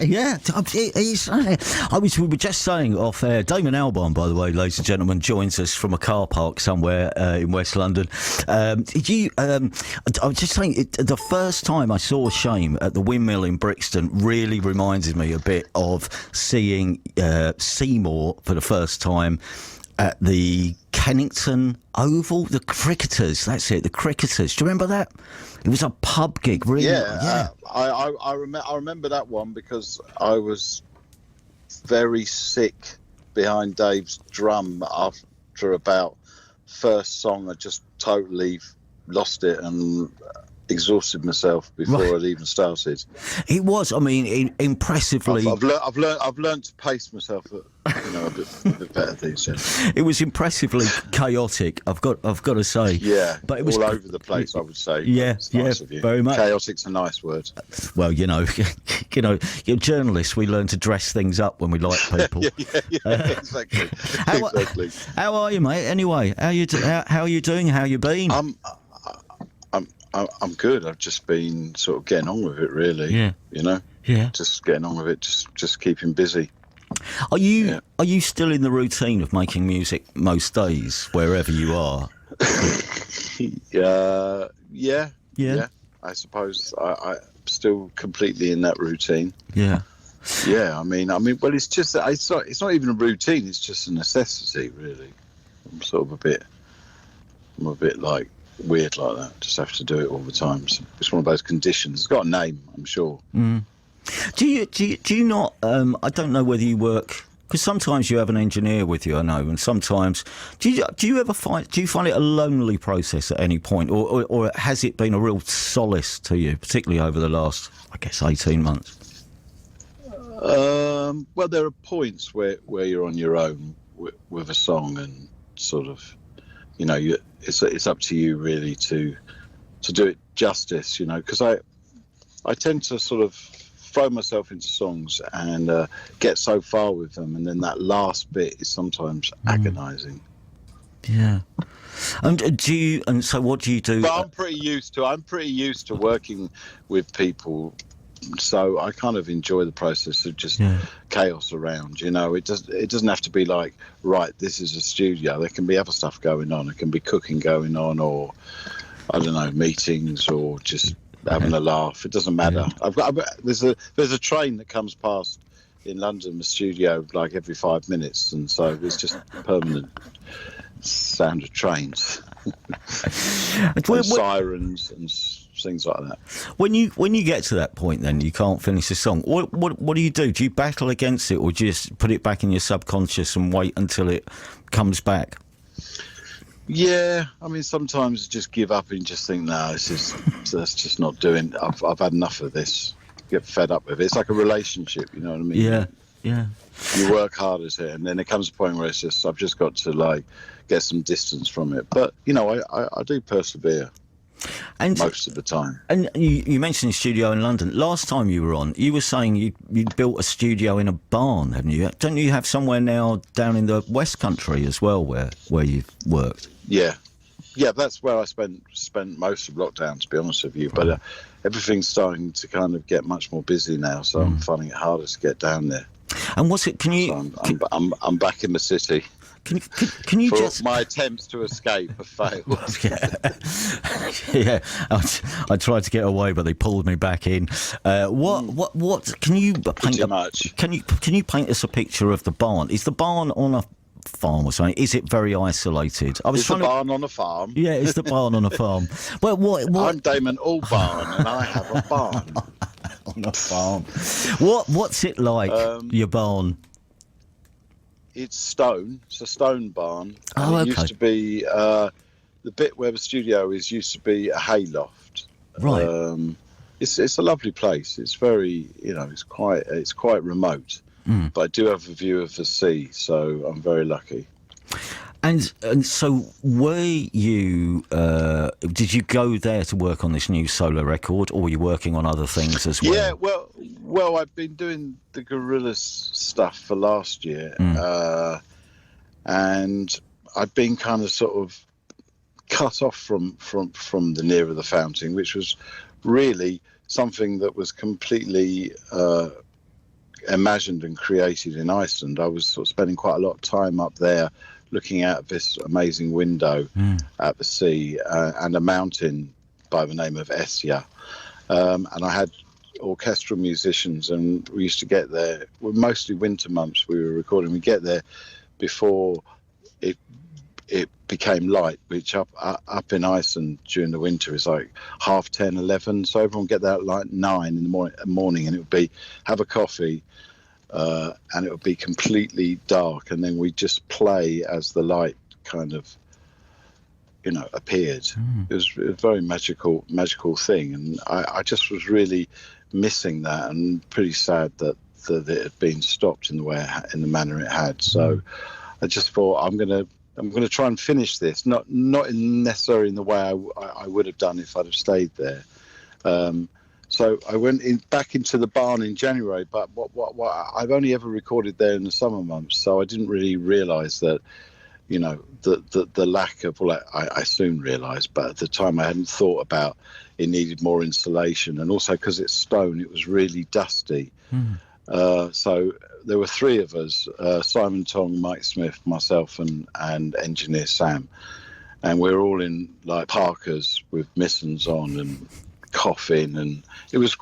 Yeah, we were just saying off air. Damon Albarn, by the way, ladies and gentlemen, joins us from a car park somewhere in West London. I was just saying, the first time I saw Shame at the Windmill in Brixton really reminded me a bit of seeing Seymour for the first time at the Kennington Oval, the Cricketers. That's it, the Cricketers. Do you remember that? It was a pub gig, really. Yeah. I remember that one because I was very sick behind Dave's drum after about first song. I just totally lost it and exhausted myself before I'd even started. It was, I mean, impressively. I've learned to pace myself, a bit better these days. It was impressively chaotic. I've got to say. Yeah, but it was all over the place. I would say. Yeah, nice of you. Very much. Chaotic's a nice word. Well, you're journalists. We learn to dress things up when we like people. yeah, exactly. Exactly. How are you, mate? Anyway, how are you doing? How you been? I'm good. I've just been sort of getting on with it, really. Yeah. Yeah. Just getting on with it. Just keeping busy. Are you still in the routine of making music most days, wherever you are? Yeah. I suppose I'm still completely in that routine. Yeah. Yeah. I mean, well, it's not even a routine. It's just a necessity, really. I'm a bit like weird like that. Just have to do it all the time. It's one of those conditions. It's got a name, I'm sure. Mm. Do you not? I don't know whether you work, because sometimes you have an engineer with you, I know, and sometimes do you ever find it a lonely process at any point, or has it been a real solace to you, particularly over the last, I guess, 18 months? Well, there are points where you're on your own with a song, and sort of, it's up to you really to do it justice, because I tend to sort of throw myself into songs and get so far with them, and then that last bit is sometimes agonising. Yeah. And so what do you do? But I'm pretty used to working with people, so I kind of enjoy the process of just chaos around. It doesn't have to be like, right, this is a studio. There can be other stuff going on. It can be cooking going on, or I don't know, meetings, or just having a laugh. It doesn't matter. There's a train that comes past in London, the studio, like every 5 minutes, and so it's just permanent sound of trains and sirens and things like that. When you get to that point, then you can't finish a song. What do you do? Do you battle against it, or do you just put it back in your subconscious and wait until it comes back? Yeah, I mean, sometimes just give up and just think, no, that's just not doing. I've had enough of this. Get fed up with it. It's like a relationship, you know what I mean? Yeah. You work hard at it, and then it comes a point where it's just, I've just got to like get some distance from it. But I do persevere. And most of the time. And you mentioned the studio in London. Last time you were on, you were saying you'd built a studio in a barn, haven't you? Don't you have somewhere now down in the West Country as well where you've worked? Yeah, that's where I spent most of lockdown, to be honest with you. But everything's starting to kind of get much more busy now, so I'm finding it harder to get down there. And what's it? Can you? So I'm back in the city. Can you just? My attempts to escape have failed. Yeah. I tried to get away, but they pulled me back in. What? Can you paint? Too much. Can you paint us a picture of the barn? Is the barn on a farm or something? Is it very isolated? It's the barn on a farm. Yeah, it's the barn on a farm. Well, what? I'm Damon Albarn, and I have a barn on a farm. What's it like? Your barn? It's stone. It's a stone barn. Oh, okay. It used to be the bit where the studio is. Used to be a hayloft. Right. It's a lovely place. It's very, it's quite remote. But I do have a view of the sea, so I'm very lucky. And so, were you? Did you go there to work on this new solo record, or were you working on other things as well? Yeah, well, I've been doing the Gorillaz stuff for last year, and I've been kind of sort of cut off from the Nearer the Fountain, which was really something that was completely imagined and created in Iceland. I was sort of spending quite a lot of time up there looking out this amazing window at the sea and a mountain by the name of Esja. And I had orchestral musicians, and we used to get there, well, mostly winter months we were recording. We get there before it became light, which up in Iceland during the winter is like 10:30, 11. So everyone get there at like 9 in the morning, and it would be have a coffee, and it would be completely dark, and then we just play as the light kind of, appeared. It was a very magical thing, and I just was really missing that, and pretty sad that it had been stopped in the manner it had. So I just thought I'm gonna try and finish this, not necessarily in the way I would have done if I'd have stayed there. So I went back into the barn in January, but what I've only ever recorded there in the summer months, so I didn't really realise that, the lack of, I soon realised, but at the time I hadn't thought about it needed more insulation, and also because it's stone, it was really dusty. So there were three of us, Simon Tong, Mike Smith, myself, and engineer Sam, and we were all in like parkas with missons on and coughing, and it was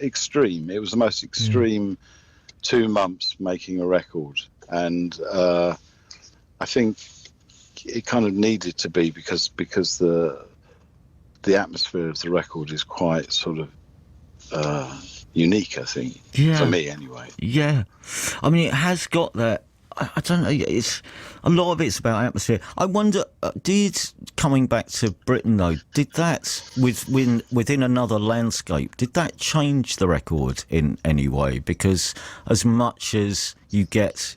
extreme. It was the most extreme 2 months making a record, and I think it kind of needed to be because the atmosphere of the record is quite sort of unique, I think, for me anyway. Yeah, I mean, it has got that. I don't know. It's a lot of it's about atmosphere. I wonder, coming back to Britain though, did that within another landscape? Did that change the record in any way? Because as much as you get,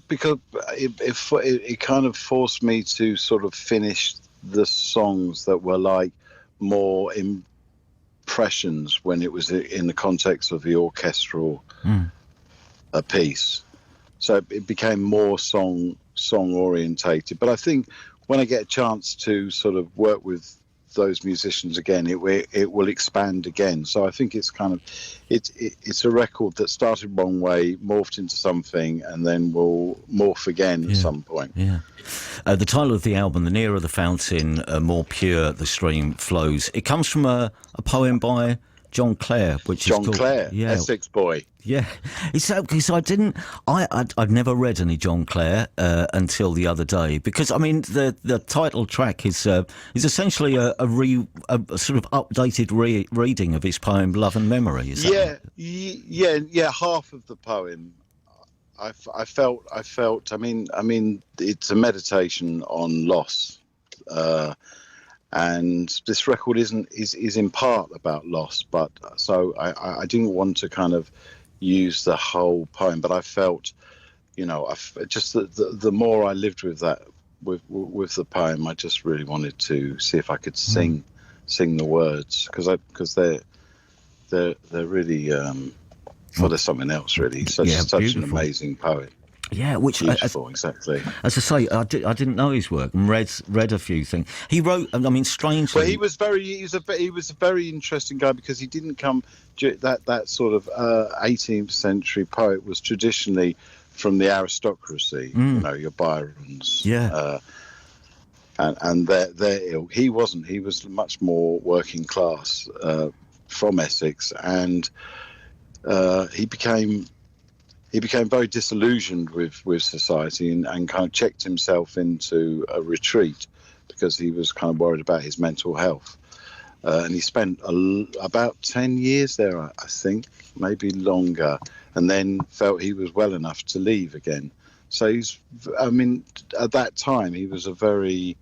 because it kind of forced me to sort of finish the songs that were like more impressions when it was in the context of the orchestral piece. So it became more song orientated. But I think when I get a chance to sort of work with those musicians again, it will expand again. So I think it's kind of it's a record that started one way, morphed into something, and then will morph again at some point. Yeah. The title of the album, "The Nearer the Fountain, More Pure the Stream Flows," it comes from a poem by John Clare, John Clare, Essex boy. Yeah, it's because I'd never read any John Clare until the other day, because I mean the title track is essentially a sort of updated reading of his poem "Love and Memory." Is that right? Yeah. Half of the poem, I felt. I mean, it's a meditation on loss. And this record is in part about loss, but so I didn't want to kind of use the whole poem, but I felt, just the more I lived with that, with the poem, I just really wanted to see if I could sing the words, because they're really there's something else really. Such an amazing poet. Yeah, which beautiful, exactly. As I say, I didn't know his work and read a few things he wrote. I mean, strangely, well, he was a very interesting guy, because he didn't come that sort of 18th century poet was traditionally from the aristocracy, your Byrons, and they're ill. He wasn't. He was much more working class, from Essex, and he became very disillusioned with society, and kind of checked himself into a retreat because he was kind of worried about his mental health. And he spent about 10 years there, I think, maybe longer, and then felt he was well enough to leave again. So at that time, he was very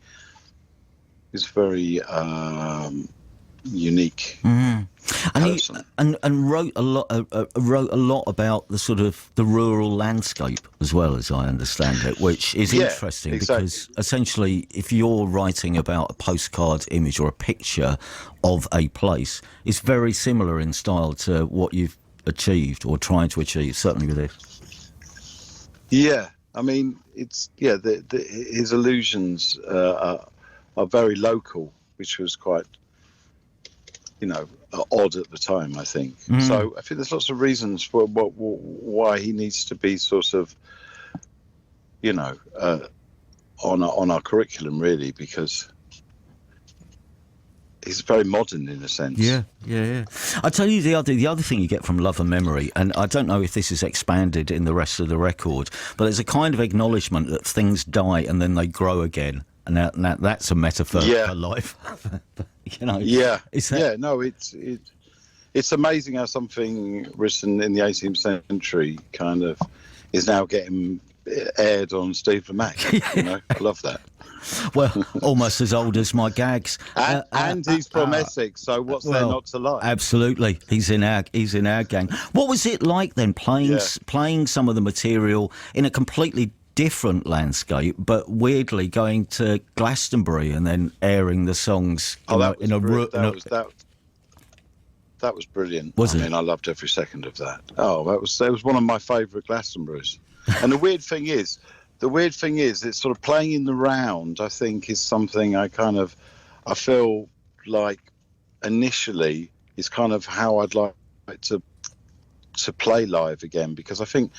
unique. And wrote a lot about the sort of the rural landscape as well, as I understand it, which is interesting, because essentially if you're writing about a postcard image or a picture of a place, it's very similar in style to what you've achieved or trying to achieve, certainly with this. Yeah, I mean, it's his allusions are very local, which was quite odd at the time, I think. So I think there's lots of reasons for why he needs to be sort of, on our curriculum, really, because he's very modern in a sense. Yeah. I tell you, the other thing you get from Love and Memory, and I don't know if this is expanded in the rest of the record, but there's a kind of acknowledgement that things die and then they grow again, and that's a metaphor for life. It's amazing how something written in the 18th century kind of is now getting aired on Steve Lamacq. I love that. Well, almost as old as my gags. And he's from Essex, so what's there not to like? Absolutely, he's in our gang. What was it like then playing some of the material in a completely different landscape, but weirdly going to Glastonbury and then airing the songs in a room? That was brilliant. I mean, I loved every second of that. That was one of my favourite Glastonburys. And the weird thing is, it's sort of playing in the round, I think, is something I feel like initially is kind of how I'd like to play live again, because I think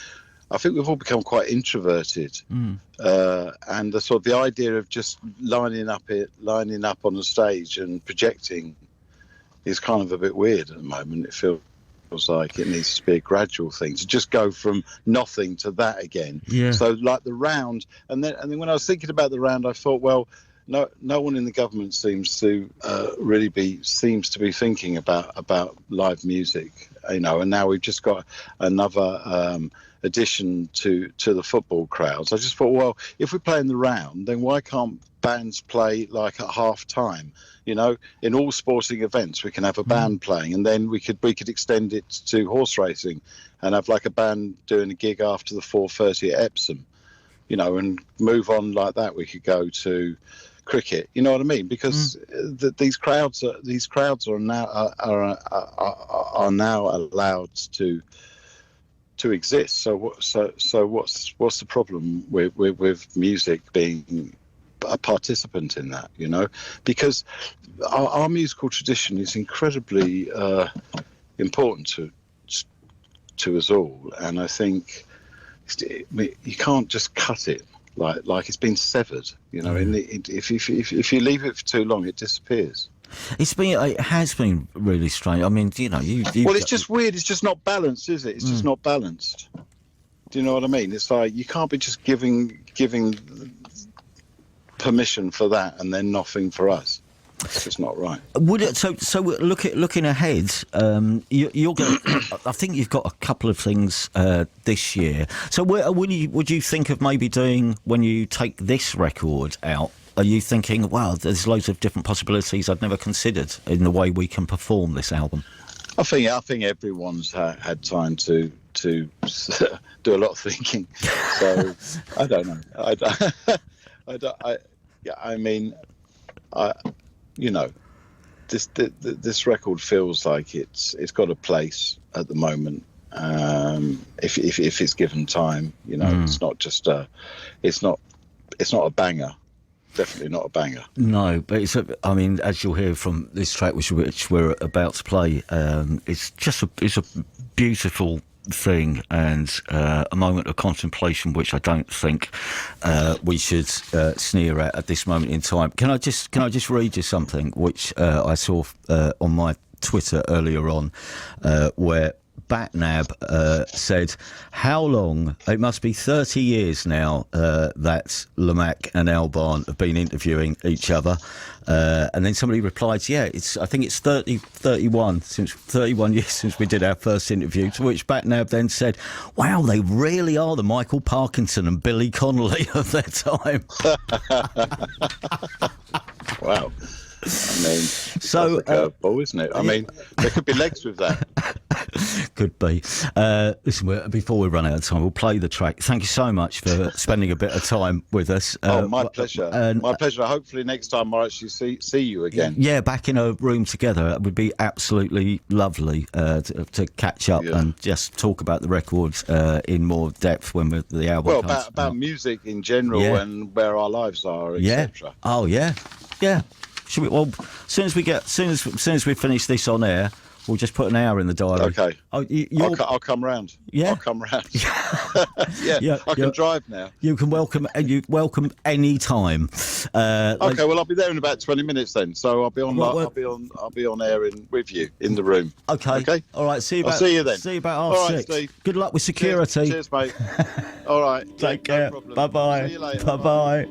we've all become quite introverted, and the idea of just lining up on the stage and projecting is kind of a bit weird at the moment. It feels like it needs to be a gradual thing to just go from nothing to that again. So like the round, and then when I was thinking about the round, I thought, well, no one in the government seems to be thinking about live music, and now we've just got another addition to the football crowds. I just thought, well, if we play in the round, then why can't bands play like at half time? In all sporting events, we can have a band playing, and then we could extend it to horse racing and have like a band doing a gig after the 4:30 at Epsom, and move on like that. We could go to cricket, you know what I mean? Because these crowds are now allowed to exist. So what's the problem with music being a participant in that? Because our musical tradition is incredibly important to us all, and I think you can't just cut it like it's been severed. If you leave it for too long, it disappears. It has been really strange. I mean, it's just weird. It's just not balanced, is it? It's just not balanced. Do you know what I mean? It's like you can't be just giving permission for that and then nothing for us. It's just not right. So looking ahead, you're going. I think you've got a couple of things this year. So would you think of maybe doing, when you take this record out? Are you thinking, wow, there's loads of different possibilities I'd never considered in the way we can perform this album? I think everyone's had time to do a lot of thinking. So I don't know. This record feels like it's got a place at the moment. If it's given time, it's not just it's not a banger. Definitely not a banger. No, but as you'll hear from this track, which we're about to play, it's a beautiful thing and a moment of contemplation, which I don't think we should sneer at this moment in time. Can I just read you something which I saw on my Twitter earlier on, where Batnab said, how long, it must be 30 years now that Lamacq and Albarn have been interviewing each other, and then somebody replied, I think it's 31 years since we did our first interview, to which Batnab then said, wow, they really are the Michael Parkinson and Billy Connolly of their time. Wow. That's a curveball, isn't it? There could be legs with that. Could be. Listen, before we run out of time, we'll play the track. Thank you so much for spending a bit of time with us. My pleasure. My pleasure. Hopefully next time I'll actually see you again. Yeah, back in a room together. It would be absolutely lovely to catch up and just talk about the records in more depth when the album comes about music in general and where our lives are, etc. Oh, yeah. Should we? Well, soon as we finish this on air, we'll just put an hour in the diary. Okay. Oh, I'll come round. Yeah? I'll come round. Yeah, I can drive now. You can welcome any time. Okay, well I'll be there in about 20 minutes then. So I'll be on. I'll be on air with you in the room. Okay. Okay. All right. See you. I'll see you then. See you about All 6:30. right, Steve. Good luck with security. Cheers mate. All right. Take care. No problem. Bye bye. See you later. Bye bye.